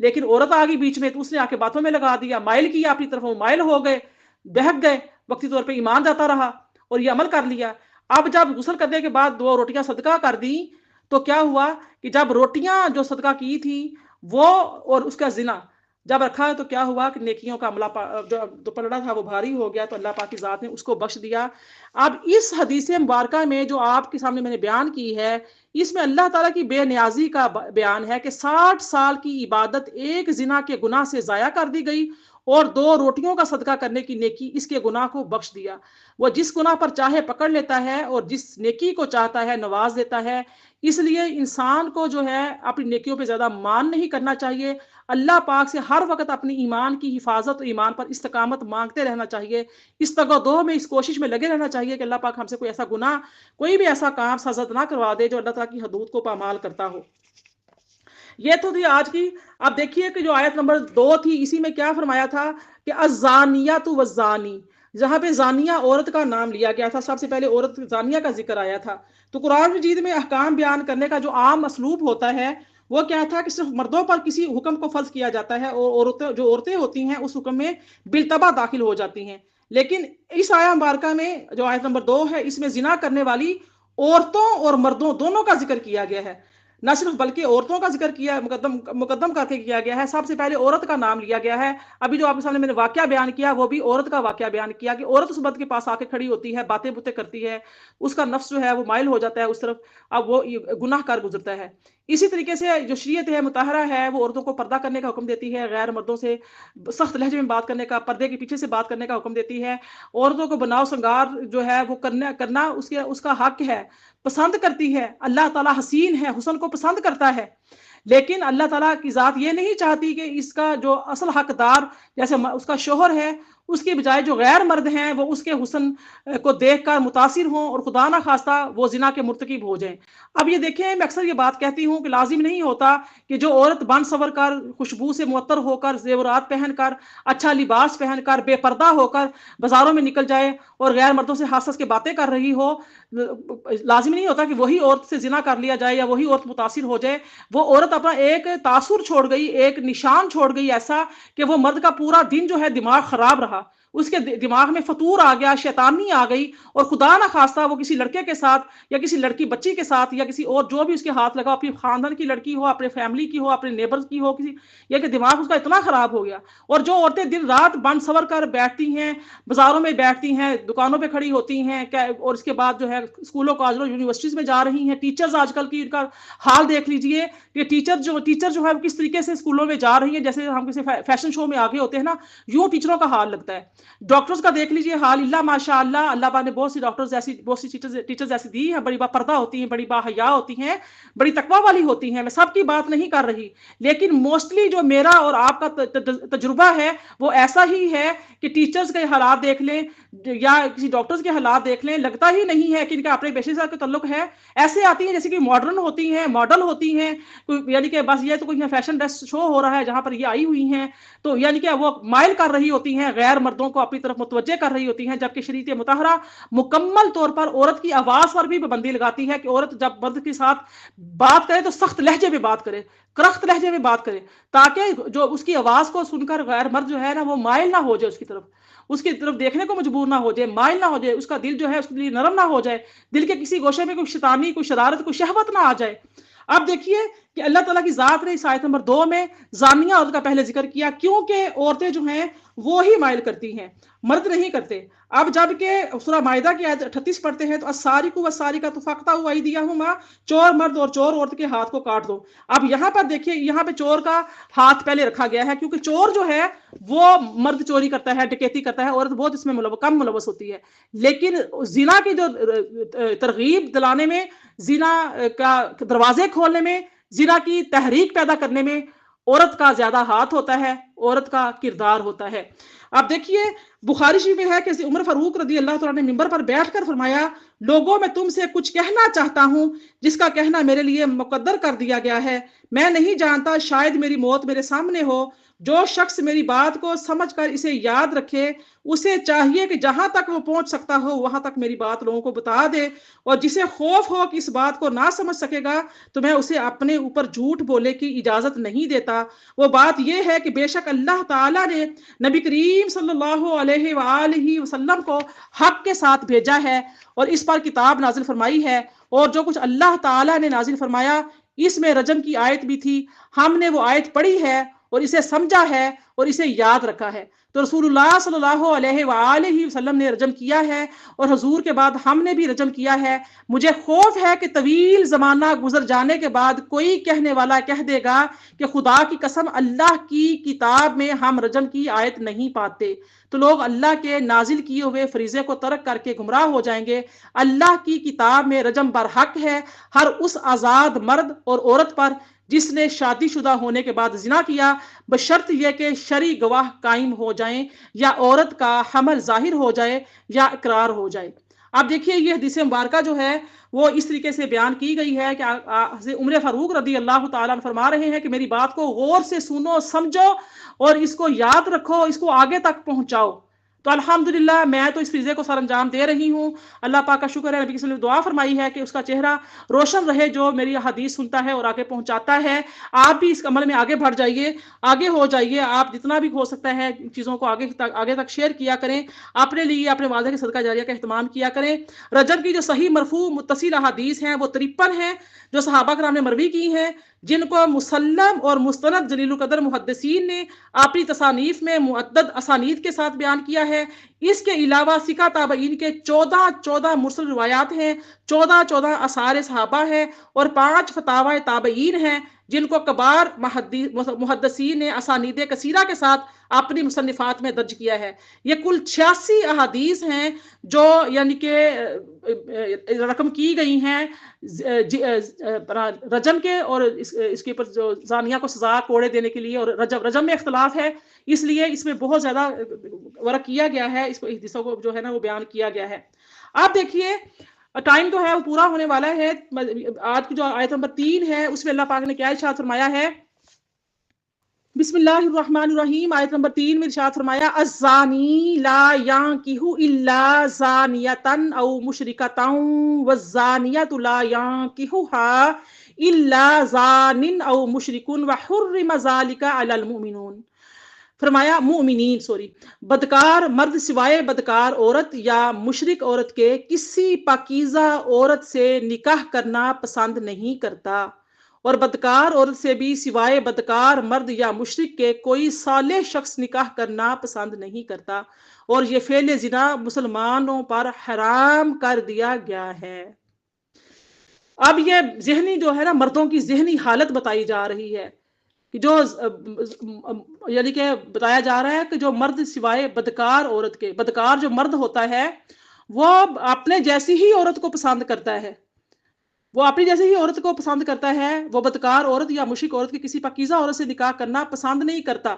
لیکن عورت آ گئی بیچ میں تو اس نے آ کے باتوں میں لگا دیا، مائل کیا اپنی طرف، وہ مائل ہو گئے، بہک گئے، وقتی طور پہ ایمان جاتا رہا اور یہ عمل کر لیا۔ اب جب غسل کرنے کے بعد 2 روٹیاں صدقہ کر دی تو کیا ہوا کہ جب روٹیاں جو صدقہ کی تھی وہ اور اس کا زنا جب رکھا تو کیا ہوا کہ نیکیوں کا عملہ جو پلڑا تھا وہ بھاری ہو گیا، تو اللہ پاک کی ذات نے اس کو بخش دیا۔ اب اس حدیث مبارکہ میں جو آپ کے سامنے میں نے بیان کی ہے، اس میں اللہ تعالیٰ کی بے نیازی کا بیان ہے کہ 60 سال کی عبادت ایک زنا کے گناہ سے ضائع کر دی گئی اور 2 روٹیوں کا صدقہ کرنے کی نیکی اس کے گناہ کو بخش دیا۔ وہ جس گناہ پر چاہے پکڑ لیتا ہے اور جس نیکی کو چاہتا ہے نواز دیتا ہے۔ اس لیے انسان کو جو ہے اپنی نیکیوں پہ زیادہ مان نہیں کرنا چاہیے، اللہ پاک سے ہر وقت اپنی ایمان کی حفاظت اور ایمان پر استقامت مانگتے رہنا چاہیے، استغاثہ میں اس کوشش میں لگے رہنا چاہیے کہ اللہ پاک ہم سے کوئی ایسا گناہ، کوئی بھی ایسا کام سزا نہ کروا دے جو اللہ تعالیٰ کی حدود کو پامال کرتا ہو۔ یہ تو تھی آج کی۔ اب دیکھیے کہ جو آیت نمبر 2 تھی، اسی میں کیا فرمایا تھا کہ الزانیۃ والزانی، جہاں پہ زانیہ عورت کا نام لیا گیا تھا، سب سے پہلے عورت زانیہ کا ذکر آیا تھا۔ تو قرآن مجید میں احکام بیان کرنے کا جو عام اسلوب ہوتا ہے وہ کیا تھا کہ صرف مردوں پر کسی حکم کو فرض کیا جاتا ہے اور جو عورتیں ہوتی ہیں اس حکم میں بالتبع داخل ہو جاتی ہیں۔ لیکن اس آیہ مبارکہ میں جو آیت نمبر 2 ہے، اس میں زنا کرنے والی عورتوں اور مردوں دونوں کا ذکر کیا گیا ہے، نہ صرف بلکہ عورتوں کا ذکر کیا مقدم کر کے کیا گیا ہے، سب سے پہلے عورت کا نام لیا گیا ہے۔ ابھی جو آپ کے سامنے میں نے واقعہ بیان کیا وہ بھی عورت کا واقعہ بیان کیا کہ عورت اس مرد کے پاس آ کے کھڑی ہوتی ہے، باتیں بوتیں کرتی ہے، اس کا نفس جو ہے وہ مائل ہو جاتا ہے اس طرف، اب وہ گناہ کار گزرتا ہے۔ اسی طریقے سے جو شریعت ہے مطہرہ ہے وہ عورتوں کو پردہ کرنے کا حکم دیتی ہے، غیر مردوں سے سخت لہجے میں بات کرنے کا، پردے کے پیچھے سے بات کرنے کا حکم دیتی ہے۔ عورتوں کو بناؤ سنگار جو ہے وہ کرنا اس کا حق ہے، پسند کرتی ہے۔ اللہ تعالیٰ حسین ہے، حسن کو پسند کرتا ہے، لیکن اللہ تعالیٰ کی ذات یہ نہیں چاہتی کہ اس کا جو اصل حقدار جیسے اس کا شوہر ہے، اس کے بجائے جو غیر مرد ہیں وہ اس کے حسن کو دیکھ کر متاثر ہوں اور خدا نہ خواستہ وہ زنا کے مرتکب ہو جائیں۔ اب یہ دیکھیں، میں اکثر یہ بات کہتی ہوں کہ لازم نہیں ہوتا کہ جو عورت بن سور کر، خوشبو سے معطر ہو کر، زیورات پہن کر، اچھا لباس پہن کر، بے پردہ ہو کر بازاروں میں نکل جائے اور غیر مردوں سے ہنس ہنس کے باتیں کر رہی ہو، لازم نہیں ہوتا کہ وہی عورت سے زنا کر لیا جائے یا وہی عورت متاثر ہو جائے۔ وہ عورت اپنا ایک تاثر چھوڑ گئی، ایک نشان چھوڑ گئی ایسا کہ وہ مرد کا پورا دن جو ہے دماغ خراب رہا، اس کے دماغ میں فطور آ گیا، شیطانی آ گئی، اور خدا نہ خواستہ وہ کسی لڑکے کے ساتھ یا کسی لڑکی بچی کے ساتھ یا کسی اور جو بھی اس کے ہاتھ لگا، اپنی خاندان کی لڑکی ہو، اپنے فیملی کی ہو، اپنے نیبرز کی ہو، کسی یا کہ دماغ اس کا اتنا خراب ہو گیا۔ اور جو عورتیں دن رات بن سور کر بیٹھتی ہیں، بازاروں میں بیٹھتی ہیں، دکانوں پہ کھڑی ہوتی ہیں، اور اس کے بعد جو ہے اسکولوں کالجوں یونیورسٹیز میں جا رہی ہیں، ٹیچرز آج کل کی ان کا حال دیکھ لیجئے کہ ٹیچر جو ہے وہ کس طریقے سے اسکولوں میں جا رہی ہیں، جیسے ہم کسی فیشن شو میں آگے ہوتے ہیں نا، یوں ٹیچروں کا حال لگتا ہے۔ ڈاکٹرز کا دیکھ لیجئے حال، اللہ ماشاء اللہ، اللہ پاک نے بہت سی ڈاکٹرز ایسی، بہت سی ٹیچرز ایسی دی ہیں، بڑی با پردہ ہوتی ہیں، بڑی با حیا ہوتی ہیں، بڑی تقویٰ والی ہوتی ہیں، میں سب کی بات نہیں کر رہی، لیکن موسٹلی جو میرا اور آپ کا تجربہ ہے وہ ایسا ہی ہے کہ ٹیچرز کے حالات دیکھ لیں یا کسی ڈاکٹرز کے حالات دیکھ لیں، لگتا ہی نہیں ہے کہ ان کا اپنے پیشے سے کوئی تعلق ہے۔ ایسے آتی ہیں جیسے کہ ماڈرن ہوتی ہیں، ماڈل ہوتی ہیں، یعنی کہ بس یہ تو کوئی فیشن ڈریس شو ہو رہا ہے جہاں پر یہ آئی ہوئی ہیں، تو یعنی کہ وہ مائل کر رہی ہوتی ہیں، غیر مردوں کو اپنی طرف متوجہ کر رہی ہوتی ہیں، جبکہ شریعت مطہرہ مکمل طور پر عورت کی آواز پر بھی پابندی لگاتی ہے کہ عورت جب مرد کے ساتھ بات کرے تو سخت لہجے میں بات کرے، کرخت لہجے میں بات کرے، تاکہ جو اس کی آواز کو سن کر غیر مرد جو ہے نا وہ مائل نہ ہو جائے، اس کی طرف دیکھنے کو مجبور نہ ہو جائے، مائل نہ ہو جائے، اس کا دل جو ہے اس کے لیے نرم نہ ہو جائے، دل کے کسی گوشے میں کوئی شیطانی، کوئی شرارت، کوئی شہوت نہ آ جائے۔ اب دیکھیے کہ اللہ تعالیٰ کی ذات نے اس آیت نمبر 2 میں زانیہ عورت کا پہلے ذکر کیا، کیونکہ عورتیں جو ہیں وہ ہی مائل کرتی ہیں، مرد نہیں کرتے۔ اب جب کہ سورہ مائدہ کی آیت 38 پڑھتے ہیں تو السارق والسارقۃ فاقطعوا ایدیہما، چور مرد اور چور عورت کے ہاتھ کو کاٹ دو۔ اب یہاں پر دیکھیے، یہاں پہ چور کا ہاتھ پہلے رکھا گیا ہے کیونکہ چور جو ہے وہ مرد چوری کرتا ہے، ڈکیتی کرتا ہے، عورت بہت اس میں کم ملوث ہوتی ہے، لیکن زنا کی جو ترغیب دلانے میں، زنا کا دروازے کھولنے میں، زنا کی تحریک پیدا کرنے میں عورت کا زیادہ ہاتھ ہوتا ہے، عورت کا کردار ہوتا ہے۔ اب دیکھیے بخاری شریف میں ہے کہ عمر فاروق رضی اللہ تعالیٰ نے منبر پر بیٹھ کر فرمایا، لوگوں میں تم سے کچھ کہنا چاہتا ہوں جس کا کہنا میرے لیے مقدر کر دیا گیا ہے، میں نہیں جانتا، شاید میری موت میرے سامنے ہو جو شخص میری بات کو سمجھ کر اسے یاد رکھے اسے چاہیے کہ جہاں تک وہ پہنچ سکتا ہو وہاں تک میری بات لوگوں کو بتا دے، اور جسے خوف ہو کہ اس بات کو نہ سمجھ سکے گا تو میں اسے اپنے اوپر جھوٹ بولے کی اجازت نہیں دیتا۔ وہ بات یہ ہے کہ بے شک اللہ تعالیٰ نے نبی کریم صلی اللہ علیہ وآلہ وسلم کو حق کے ساتھ بھیجا ہے اور اس پر کتاب نازل فرمائی ہے، اور جو کچھ اللہ تعالیٰ نے نازل فرمایا اس میں رجم کی آیت بھی تھی، ہم نے وہ آیت پڑھی ہے اور اسے سمجھا ہے اور اسے یاد رکھا ہے۔ تو رسول اللہ صلی اللہ علیہ وآلہ وسلم نے رجم کیا ہے اور حضور کے بعد ہم نے بھی رجم کیا ہے۔ مجھے خوف ہے کہ طویل زمانہ گزر جانے کے بعد کوئی کہنے والا کہہ دے گا کہ خدا کی قسم اللہ کی کتاب میں ہم رجم کی آیت نہیں پاتے، تو لوگ اللہ کے نازل کیے ہوئے فریضے کو ترک کر کے گمراہ ہو جائیں گے۔ اللہ کی کتاب میں رجم برحق ہے ہر اس آزاد مرد اور عورت پر جس نے شادی شدہ ہونے کے بعد زنا کیا، بشرط یہ کہ شرعی گواہ قائم ہو جائیں یا عورت کا حمل ظاہر ہو جائے یا اقرار ہو جائے۔ اب دیکھیے یہ حدیث مبارکہ جو ہے وہ اس طریقے سے بیان کی گئی ہے کہ حضرت عمر فاروق رضی اللہ تعالیٰ عنہ فرما رہے ہیں کہ میری بات کو غور سے سنو، سمجھو اور اس کو یاد رکھو، اس کو آگے تک پہنچاؤ۔ تو الحمدللہ میں تو اس فریضے کو سر انجام دے رہی ہوں۔ اللہ پاک کا شکر ہے، نبی صلی اللہ علیہ وسلم نے دعا فرمائی ہے کہ اس کا چہرہ روشن رہے جو میری حدیث سنتا ہے اور آگے پہنچاتا ہے۔ آپ بھی اس عمل میں آگے بڑھ جائیے، آگے ہو جائیے، آپ جتنا بھی ہو سکتا ہے چیزوں کو آگے تک شیئر کیا کریں، اپنے لیے اپنے والدہ کے صدقہ جاریہ کا اہتمام کیا کریں۔ رجب کی جو صحیح مرفوع متصل احادیث ہیں وہ 53 ہیں جو صحابہ کرام نے مروی کی ہیں، جن کو مسلم اور مستند جلیل القدر محدثین نے اپنی تصانیف میں معدد اسانید کے ساتھ بیان کیا ہے۔ اس کے علاوہ ثقہ تابعین کے 14 مرسل روایات ہیں، 14 آثار صحابہ ہیں اور 5 فتاوی تابعین ہیں جن کو کبار محدثین نے اسانید کثیرہ کے ساتھ اپنی مصنفات میں درج کیا ہے۔ یہ کل 86 احادیث ہیں جو یعنی کہ رقم کی گئی ہیں رجم کے، اور اس کے اوپر جو زانیہ کو سزا کوڑے دینے کے لیے، اور رجم میں اختلاف ہے اس لیے اس میں بہت زیادہ ورق کیا گیا ہے، اس کو حدیثوں کو جو ہے نا وہ بیان کیا گیا ہے۔ آپ دیکھیے ٹائم تو ہے وہ پورا ہونے والا ہے۔ آج کی جو آیت نمبر 3 ہے اس میں اللہ پاک نے کیا ارشاد فرمایا ہے؟ بسم اللہ الرحمن الرحیم۔ آیت نمبر 3 میں ارشاد فرمایا الزانی لا ينكح الا زانیۃ او مشرکۃ والزانیۃ لا ينكحها الا زان او مشرک وحرم ذلك علی المؤمنون۔ فرمایا بدکار مرد سوائے بدکار عورت یا مشرک عورت کے کسی پاکیزہ عورت سے نکاح کرنا پسند نہیں کرتا، اور بدکار عورت سے بھی سوائے بدکار مرد یا مشرک کے کوئی صالح شخص نکاح کرنا پسند نہیں کرتا، اور یہ فعل زنا مسلمانوں پر حرام کر دیا گیا ہے۔ اب یہ ذہنی جو ہے نا مردوں کی ذہنی حالت بتائی جا رہی ہے کہ جو یعنی کہ بتایا جا رہا ہے کہ جو مرد سوائے بدکار عورت کے، بدکار جو مرد ہوتا ہے وہ اپنے جیسی ہی عورت کو پسند کرتا ہے، وہ اپنی جیسی ہی عورت کو پسند کرتا ہے، وہ بدکار عورت یا مشرک عورت کی کسی پاکیزہ عورت سے نکاح کرنا پسند نہیں کرتا،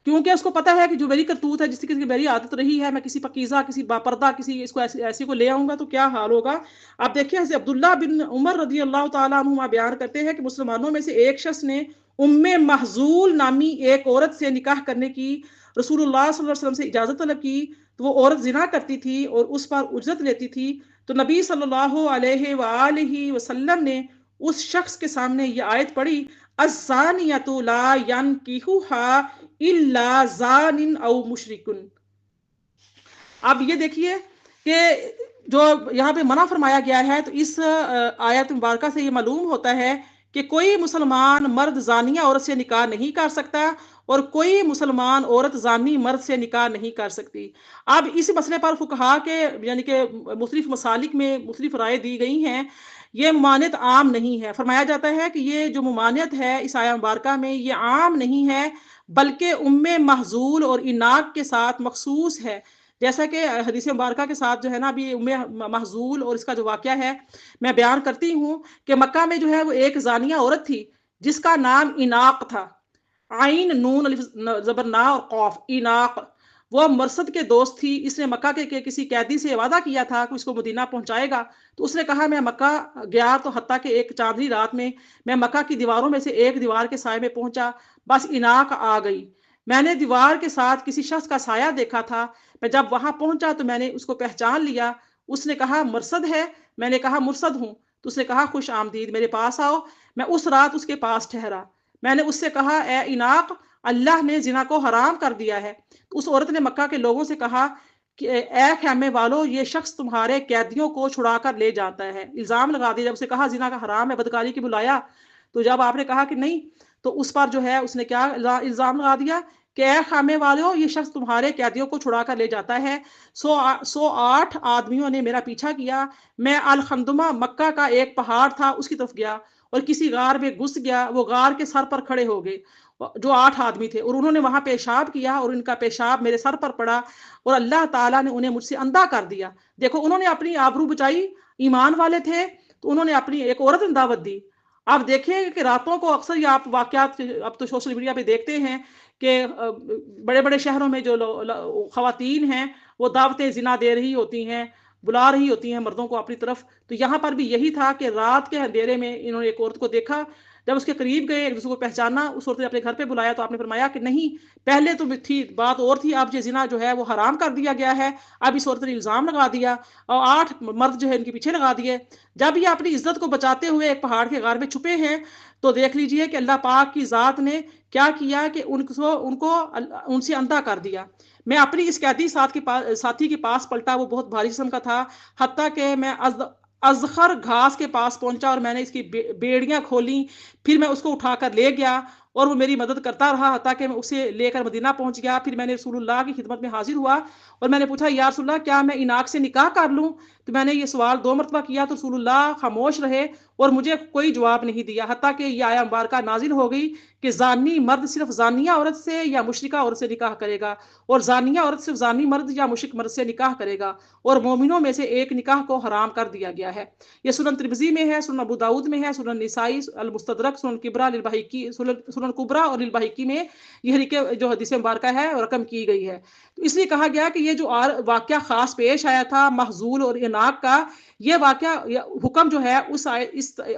کیونکہ اس کو پتا ہے کہ جو میری کرتوت ہے، جس کی میری عادت رہی ہے، میں کسی پاکیزہ، کسی باپردہ، کسی اس کو ایسی کو لے آؤں گا تو کیا حال ہوگا۔ آپ دیکھیے حضرت عبداللہ بن عمر رضی اللہ تعالیٰ عنہما بیان کرتے ہیں کہ مسلمانوں میں سے ایک شخص نے ام محزول نامی ایک عورت سے نکاح کرنے کی رسول اللہ صلی اللہ علیہ وسلم سے اجازت طلب کی، تو وہ عورت زنا کرتی تھی اور اس پر اجرت لیتی تھی، تو نبی صلی اللہ علیہ وآلہ وسلم نے اس شخص کے سامنے یہ آیت پڑھی الزانیۃ لا ينکحها الا زان او مشرک۔ اب یہ دیکھیے کہ جو یہاں پہ منع فرمایا گیا ہے، تو اس آیت مبارکہ سے یہ معلوم ہوتا ہے کہ کوئی مسلمان مرد زانیہ عورت سے نکاح نہیں کر سکتا اور کوئی مسلمان عورت زانی مرد سے نکاح نہیں کر سکتی۔ اب اس مسئلے پر فقہا کے یعنی کہ مختلف مسالک میں مختلف رائے دی گئی ہیں۔ یہ ممانعت عام نہیں ہے، فرمایا جاتا ہے کہ یہ جو ممانعت ہے اس آیت مبارکہ میں یہ عام نہیں ہے بلکہ ام محزول اور اناق کے ساتھ مخصوص ہے، جیسا کہ حدیث مبارکہ کے ساتھ جو ہے نا ابھی ام محزول اور اس کا جو واقعہ ہے میں بیان کرتی ہوں کہ مکہ میں جو ہے وہ ایک زانیہ عورت تھی جس کا نام اناق تھا، عین نون الف زبر نا اور قاف، اناق۔ وہ مرصد کے دوست تھی، اس نے مکہ کے کسی قیدی سے وعدہ کیا تھا کہ اس کو مدینہ پہنچائے گا، تو اس نے کہا میں مکہ گیا تو حتیٰ کہ ایک چاندنی رات میں مکہ کی دیواروں میں سے ایک دیوار کے سائے میں پہنچا، بس اناق آ گئی، میں نے دیوار کے ساتھ کسی شخص کا سایہ دیکھا تھا، میں جب وہاں پہنچا تو میں نے اس کو پہچان لیا۔ اس نے کہا مرصد ہے؟ میں نے کہا مرصد ہوں۔ تو اس نے کہا خوش آمدید، میرے پاس آؤ۔ میں اس رات اس کے پاس ٹھہرا۔ میں نے اس سے کہا اے اناق، اللہ نے زنا کو حرام کر دیا ہے۔ اس عورت نے مکہ کے لوگوں سے کہا کہ اے خیمے والو، یہ شخص تمہارے قیدیوں کو چھڑا کر لے جاتا ہے، الزام لگا دیا۔ جب اسے کہا زنا کا حرام ہے، بدکاری کی بلایا، تو جب آپ نے کہا کہ نہیں، تو اس پر جو ہے اس نے کیا الزام لگا دیا کہ اے خیمے والو، یہ شخص تمہارے قیدیوں کو چھڑا کر لے جاتا ہے۔ 108 آدمیوں نے میرا پیچھا کیا۔ میں الخندمہ، مکہ کا ایک پہاڑ تھا، اس کی طرف گیا اور کسی غار میں گھس گیا۔ وہ غار کے سر پر کھڑے ہو گئے، جو 8 آدمی تھے، اور انہوں نے وہاں پیشاب کیا اور ان کا پیشاب میرے سر پر پڑا اور اللہ تعالیٰ نے انہیں مجھ سے اندھا کر دیا۔ دیکھو، انہوں نے اپنی آبرو بچائی، ایمان والے تھے، تو انہوں نے اپنی ایک عورت نے دعوت دی۔ آپ دیکھیں کہ راتوں کو اکثر یہ آپ واقعات اب تو سوشل میڈیا پہ دیکھتے ہیں کہ بڑے بڑے شہروں میں جو خواتین ہیں وہ دعوتیں زنا دے رہی ہوتی ہیں، بلا رہی ہوتی ہیں مردوں کو اپنی طرف۔ تو یہاں پر بھی یہی تھا کہ رات کے اندھیرے میں انہوں نے ایک عورت کو دیکھا، جب اس کے قریب گئے، ایک دوسرے کو پہچانا، اس عورت نے اپنے گھر پہ بلایا تو آپ نے فرمایا کہ نہیں، پہلے تو تھی بات اور تھی، اب یہ زنا جو ہے وہ حرام کر دیا گیا ہے۔ اب اس عورت نے الزام لگا دیا اور 8 مرد جو ہے ان کے پیچھے لگا دیے۔ جب یہ اپنی عزت کو بچاتے ہوئے ایک پہاڑ کے غار میں چھپے ہیں، تو دیکھ لیجئے کہ اللہ پاک کی ذات نے کیا کیا کہ ان سے اندھا کر دیا۔ میں اپنی اس قیدی ساتھی کے پاس پلٹا، وہ بہت بھاری قسم کا تھا، حتیٰ کہ میں ازخر گھاس کے پاس پہنچا اور میں نے اس کی بیڑیاں کھولیں، پھر میں اس کو اٹھا کر لے گیا اور وہ میری مدد کرتا رہا حتیٰ کہ میں اسے لے کر مدینہ پہنچ گیا۔ پھر میں نے رسول اللہ کی خدمت میں حاضر ہوا اور میں نے پوچھا یا رسول اللہ، کیا میں اناق سے نکاح کر لوں؟ تو میں نے یہ سوال 2 مرتبہ کیا تو رسول اللہ خاموش رہے اور مجھے کوئی جواب نہیں دیا، حتیٰ کہ یہ آیہ مبارکہ نازل ہو گئی کہ زانی مرد صرف زانیہ عورت سے یا مشرکہ عورت سے نکاح کرے گا، اور زانیہ عورت صرف زانی مرد یا مشرک مرد سے نکاح کرے گا، اور مومنوں میں سے ایک نکاح کو حرام کر دیا گیا ہے۔ یہ سنن ترمذی میں ہے، سنن ابو داؤد میں ہے، سنن نسائی المستدرک، سنن کبریٰ للبہقی، سنن کبریٰ اور للبہقی میں یہ جو حدیث مبارکہ ہے رقم کی گئی ہے۔ تو اس لیے کہا گیا کہ یہ جو واقعہ خاص پیش آیا تھا محزول اور اناق کا، یہ واقعہ حکم جو ہے اس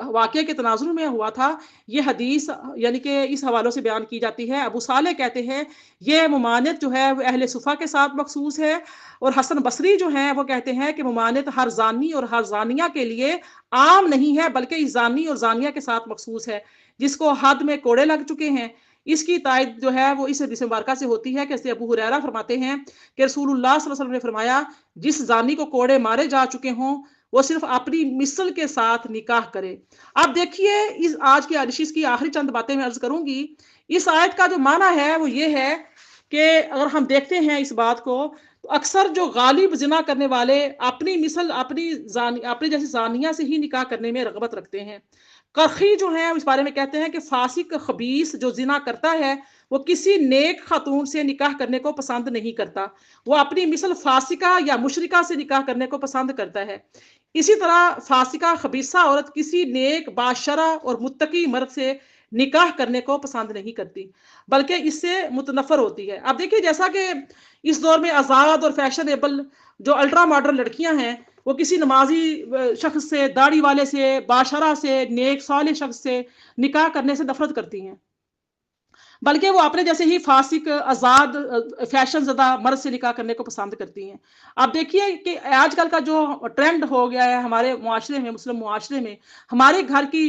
واقعے کے تناظر میں ہوا تھا۔ یہ حدیث یعنی کہ اس حوالوں سے بیان کی جاتی ہے۔ ابو صالح کہتے ہیں یہ ممانعت جو ہے وہ اہل صفا کے ساتھ مخصوص ہے، اور حسن بصری جو ہیں وہ کہتے ہیں کہ ممانعت ہر زانی اور ہر زانیہ کے لیے عام نہیں ہے، بلکہ اس زانی اور زانیہ کے ساتھ مخصوص ہے جس کو حد میں کوڑے لگ چکے ہیں۔ اس کی تائید جو ہے وہ اس حدیث مبارکہ سے ہوتی ہے کہ ابو ہریرہ فرماتے ہیں کہ رسول اللہ صلی اللہ علیہ وسلم نے فرمایا جس زانی کو کوڑے مارے جا چکے ہوں وہ صرف اپنی مثل کے ساتھ نکاح کرے۔ اب دیکھیے اس آج کی نشست کی آخری چند باتیں میں عرض کروں گی۔ اس آیت کا جو معنی ہے وہ یہ ہے کہ اگر ہم دیکھتے ہیں اس بات کو، تو اکثر جو غالب زنا کرنے والے اپنی مثل اپنی جیسی زانیہ سے ہی نکاح کرنے میں رغبت رکھتے ہیں۔ کرخی جو ہیں اس بارے میں کہتے ہیں کہ فاسق خبیث جو زنا کرتا ہے وہ کسی نیک خاتون سے نکاح کرنے کو پسند نہیں کرتا، وہ اپنی مثل فاسقہ یا مشرکہ سے نکاح کرنے کو پسند کرتا ہے۔ اسی طرح فاسقہ خبیثہ عورت کسی نیک باشرہ اور متقی مرد سے نکاح کرنے کو پسند نہیں کرتی، بلکہ اس سے متنفر ہوتی ہے۔ اب دیکھیے جیسا کہ اس دور میں آزاد اور فیشنیبل جو الٹرا ماڈرن لڑکیاں ہیں وہ کسی نمازی شخص سے، داڑھی والے سے، باشرہ سے، نیک صالح شخص سے نکاح کرنے سے نفرت کرتی ہیں، بلکہ وہ اپنے جیسے ہی فاسق آزاد فیشن زدہ مرد سے نکاح کرنے کو پسند کرتی ہیں۔ اب دیکھیے کہ آج کل کا جو ٹرینڈ ہو گیا ہے ہمارے معاشرے میں، مسلم معاشرے میں، ہمارے گھر کی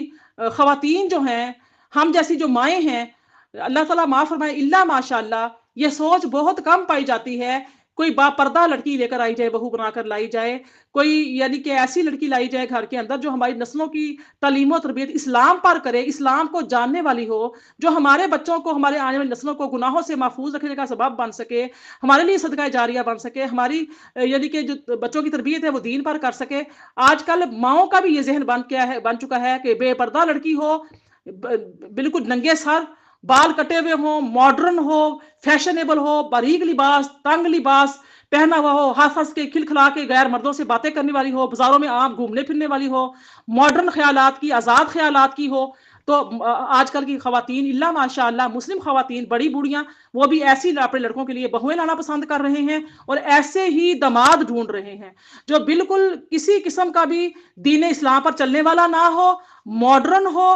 خواتین جو ہیں، ہم جیسی جو مائیں ہیں، اللہ تعالیٰ معاف فرمائے، اللہ ماشاء اللہ، یہ سوچ بہت کم پائی جاتی ہے۔ کوئی با پردہ لڑکی لے کر آئی جائے، بہو بنا کر لائی جائے، کوئی یعنی کہ ایسی لڑکی لائی جائے گھر کے اندر جو ہماری نسلوں کی تعلیم و تربیت اسلام پر کرے، اسلام کو جاننے والی ہو، جو ہمارے بچوں کو، ہمارے آنے والی نسلوں کو گناہوں سے محفوظ رکھنے کا سبب بن سکے، ہمارے لیے صدقہ جاریہ بن سکے، ہماری یعنی کہ جو بچوں کی تربیت ہے وہ دین پر کر سکے۔ آج کل ماؤں کا بھی یہ ذہن بن چکا ہے کہ بے پردہ لڑکی ہو، بالکل ننگے سر، بال کٹے ہوئے ہوں، ماڈرن ہو، فیشنیبل ہو، باریک لباس، تنگ لباس پہنا ہوا ہو، ہنس کے کھلکھلا کے غیر مردوں سے باتیں کرنے والی ہو، بازاروں میں عام گھومنے پھرنے والی ہو، ماڈرن خیالات کی، آزاد خیالات کی ہو۔ تو آج کل کی خواتین اللہ ماشاء اللہ، مسلم خواتین بڑی بوڑھیاں، وہ بھی ایسی اپنے لڑکوں کے لیے بہویں لانا پسند کر رہے ہیں اور ایسے ہی داماد ڈھونڈ رہے ہیں جو بالکل کسی قسم کا بھی دین اسلام پر چلنے والا نہ ہو، ماڈرن ہو